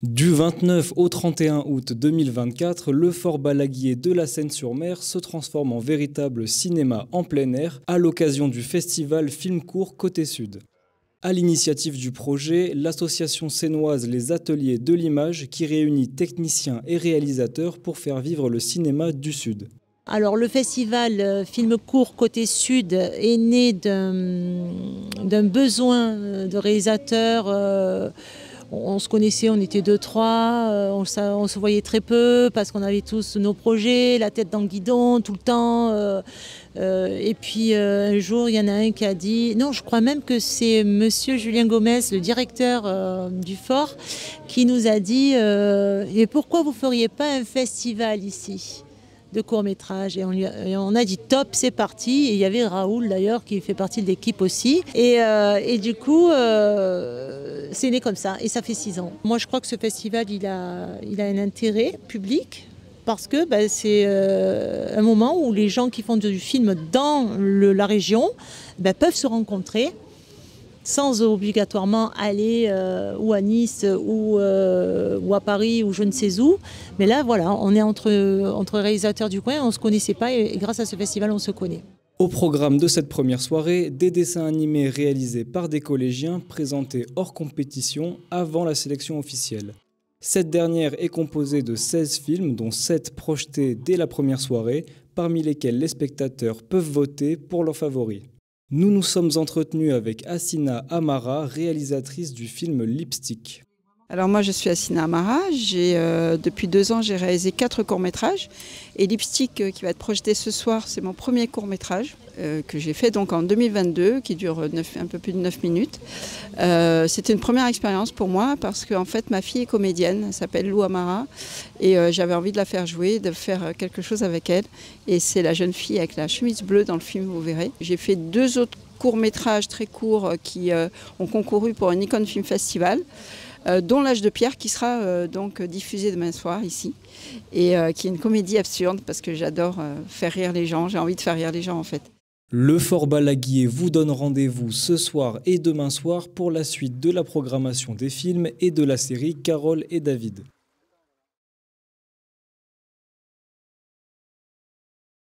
Du 29 au 31 août 2024, le Fort Balaguier de la Seine-sur-Mer se transforme en véritable cinéma en plein air à l'occasion du festival Film Court Côté Sud. À l'initiative du projet, l'association sénoise Les Ateliers de l'Image qui réunit techniciens et réalisateurs pour faire vivre le cinéma du Sud. Alors le festival Film Court Côté Sud est né d'un besoin de réalisateurs. On se connaissait, on était deux, trois, on se voyait très peu parce qu'on avait tous nos projets, la tête dans le guidon tout le temps. Et puis un jour, il y en a un qui a dit, non, je crois même que c'est monsieur Julien Gomez, le directeur du Fort, qui nous a dit et pourquoi vous ne feriez pas un festival ici de court-métrage et on a dit top, c'est parti. Et il y avait Raoul d'ailleurs qui fait partie de l'équipe aussi. Et du coup, c'est né comme ça et ça fait 6 ans. Moi je crois que ce festival il a un intérêt public parce que c'est un moment où les gens qui font du film dans la région peuvent se rencontrer sans obligatoirement aller ou à Nice ou à Paris ou je ne sais où. Mais là, voilà, on est entre réalisateurs du coin, on ne se connaissait pas et grâce à ce festival, on se connaît. Au programme de cette première soirée, des dessins animés réalisés par des collégiens présentés hors compétition avant la sélection officielle. Cette dernière est composée de 16 films, dont 7 projetés dès la première soirée, parmi lesquels les spectateurs peuvent voter pour leurs favoris. Nous nous sommes entretenus avec Assina Amara, réalisatrice du film Lipstick. Alors moi je suis Assina Amara, depuis 2 ans j'ai réalisé 4 courts-métrages et Lipstick qui va être projeté ce soir c'est mon premier court-métrage que j'ai fait donc en 2022 qui dure un peu plus de 9 minutes. C'était une première expérience pour moi parce que en fait ma fille est comédienne, elle s'appelle Lou Amara et j'avais envie de la faire jouer, de faire quelque chose avec elle et c'est la jeune fille avec la chemise bleue dans le film, vous verrez. J'ai fait 2 autres courts-métrages très courts qui ont concouru pour un Nikon Film Festival. Dont L'âge de pierre qui sera donc diffusé demain soir ici et qui est une comédie absurde parce que j'adore faire rire les gens, j'ai envie de faire rire les gens en fait. Le Fort Balaguier vous donne rendez-vous ce soir et demain soir pour la suite de la programmation des films et de la série Carole et David.